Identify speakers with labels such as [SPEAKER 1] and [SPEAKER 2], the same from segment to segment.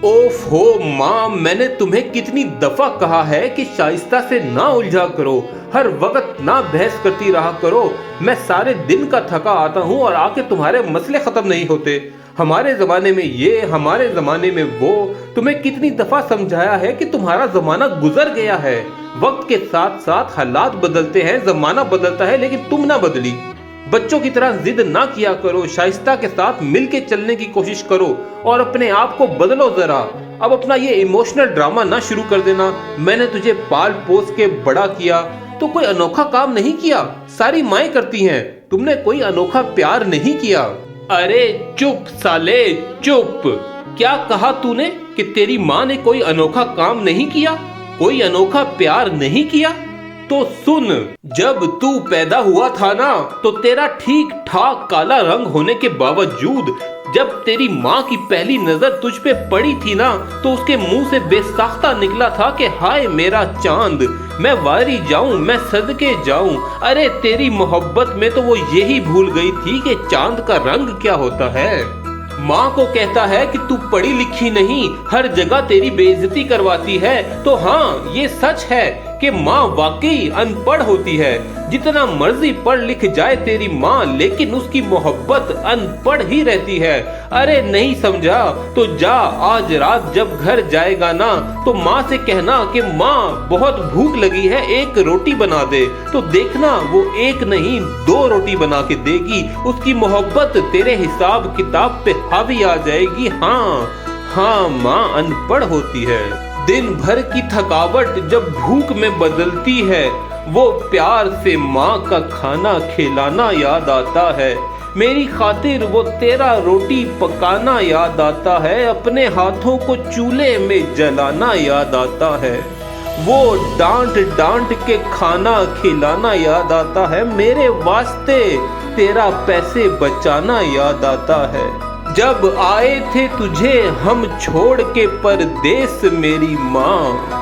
[SPEAKER 1] ओफ हो माँ, मैंने तुम्हें कितनी दफा कहा है कि शाइस्ता से ना उलझा करो, हर वक्त ना बहस करती रहा करो। मैं सारे दिन का थका आता हूँ और आके तुम्हारे मसले खत्म नहीं होते। हमारे जमाने में ये, हमारे जमाने में वो। तुम्हें कितनी दफा समझाया है कि तुम्हारा जमाना गुजर गया है। वक्त के साथ साथ हालात बदलते हैं, जमाना बदलता है, लेकिन तुम ना बदली। बच्चों की तरह जिद ना किया करो, शाइस्ता के साथ मिलके चलने की कोशिश करो और अपने आप को बदलो जरा। अब अपना ये इमोशनल ड्रामा ना शुरू कर देना। मैंने तुझे पाल पोस के बड़ा किया तो कोई अनोखा काम नहीं किया, सारी माएं करती हैं। तुमने कोई अनोखा प्यार नहीं किया। अरे चुप साले चुप। क्या कहा तूने कि तेरी माँ ने कोई अनोखा काम नहीं किया, कोई अनोखा प्यार नहीं किया? तो सुन, जब तू पैदा हुआ था ना, तो तेरा ठीक ठाक काला रंग होने के बावजूद जब तेरी माँ की पहली नजर तुझ पे पड़ी थी ना, तो उसके मुंह से बेसाख्ता निकला था कि हाय मेरा चांद, मैं वारी जाऊं, मैं सदके जाऊं। अरे तेरी मोहब्बत में तो वो यही भूल गई थी कि चांद का रंग क्या होता है। माँ को कहता है कि तू पढ़ी लिखी नहीं, हर जगह तेरी बेइज्जती करवाती है। तो हाँ, ये सच है कि माँ वाकई अनपढ़ होती है। जितना मर्जी पढ़ लिख जाए तेरी माँ, लेकिन उसकी मोहब्बत अनपढ़ ही रहती है। अरे नहीं समझा तो जा, आज रात जब घर जाएगा ना, तो माँ से कहना कि माँ बहुत भूख लगी है, एक रोटी बना दे। तो देखना वो एक नहीं 2 रोटी बना के देगी। उसकी मोहब्बत तेरे हिसाब किताब पे हावी आ जाएगी। हाँ, माँ अनपढ़ होती है। दिन भर की थकावट जब भूख में बदलती है, वो प्यार से माँ का खाना खिलाना याद आता है। मेरी खातिर वो तेरा रोटी पकाना याद आता है, अपने हाथों को चूल्हे में जलाना याद आता है। वो डांट डांट के खाना खिलाना याद आता है, मेरे वास्ते तेरा पैसे बचाना याद आता है। जब आए थे तुझे हम छोड़ के परदेस मेरी माँ,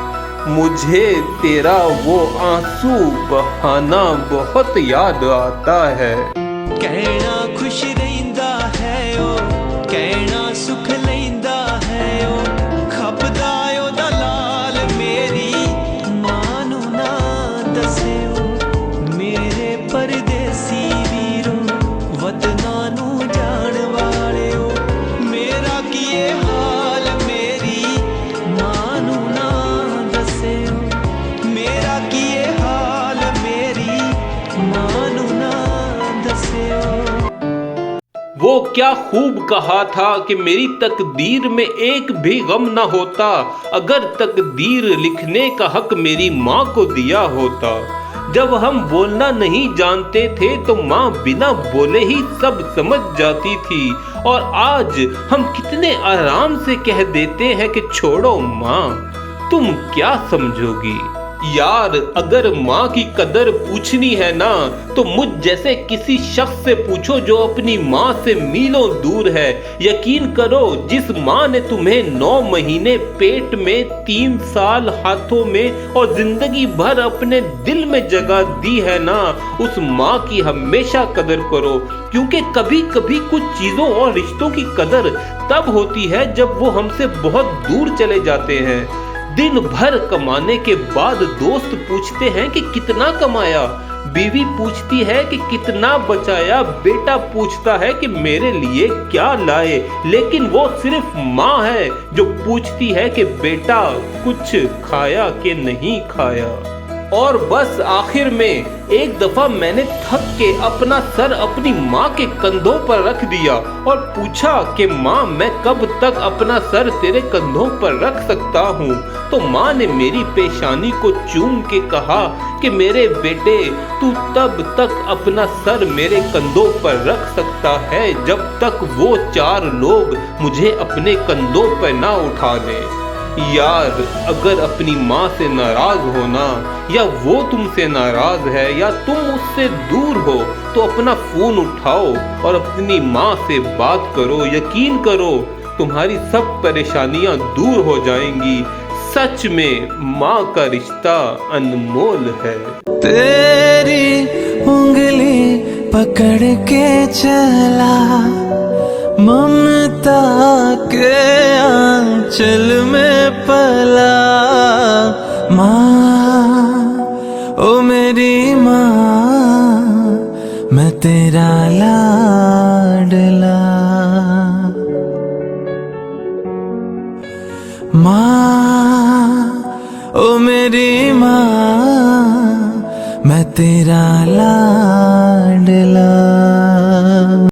[SPEAKER 1] मुझे तेरा वो आंसू बहाना बहुत याद आता है।
[SPEAKER 2] कहना खुश रहिंदा है ओ, कहना सुख लैंदा है ओ, खपदा ओदा लाल मेरी मां नू ना दस्सियो। मेरे परदेसी वीरो वतना नू जान वालियो, मेरा किए हाल मेरी मां नू ना दस्सियो। मेरा किए हाल मेरी मां नू ना दस्सियो।
[SPEAKER 1] वो क्या खूब कहा था कि मेरी तकदीर में एक भी गम ना होता, अगर तकदीर लिखने का हक मेरी माँ को दिया होता। जब हम बोलना नहीं जानते थे तो माँ बिना बोले ही सब समझ जाती थी, और आज हम कितने आराम से कह देते हैं कि छोड़ो माँ, तुम क्या समझोगी। यार, अगर माँ की कदर पूछनी है ना, तो मुझ जैसे किसी शख्स से पूछो जो अपनी माँ से मीलों दूर है। यकीन करो, जिस माँ ने तुम्हें 9 महीने पेट में, 3 साल हाथों में और जिंदगी भर अपने दिल में जगह दी है ना, उस माँ की हमेशा कदर करो। क्योंकि कभी कभी कुछ चीजों और रिश्तों की कदर तब होती है जब वो हमसे बहुत दूर चले जाते हैं। दिन भर कमाने के बाद दोस्त पूछते हैं कि कितना कमाया, बीवी पूछती है कि कितना बचाया, बेटा पूछता है कि मेरे लिए क्या लाए, लेकिन वो सिर्फ माँ है जो पूछती है कि बेटा कुछ खाया कि नहीं खाया। और बस आखिर में एक दफा मैंने थक के अपना सर अपनी माँ के कंधों पर रख दिया और पूछा कि माँ, मैं कब तक अपना सर तेरे कंधों पर रख सकता हूँ। तो माँ ने मेरी पेशानी को चूम के कहा कि मेरे बेटे, तू तब तक अपना सर मेरे कंधों पर रख सकता है जब तक वो 4 लोग मुझे अपने कंधों पर ना उठा लें। यार, अगर अपनी माँ से नाराज हो ना, या वो तुमसे नाराज है, या तुम उससे दूर हो, तो अपना फोन उठाओ और अपनी माँ से बात करो। यकीन करो, तुम्हारी सब परेशानियां दूर हो जाएंगी। सच में माँ का रिश्ता अनमोल है।
[SPEAKER 2] तेरी उंगली पकड़ के चला ममता के आंचल में पला। माँ ओ मेरी माँ, मैं तेरा लाडला। माँ ओ मेरी माँ, मैं तेरा लाडला।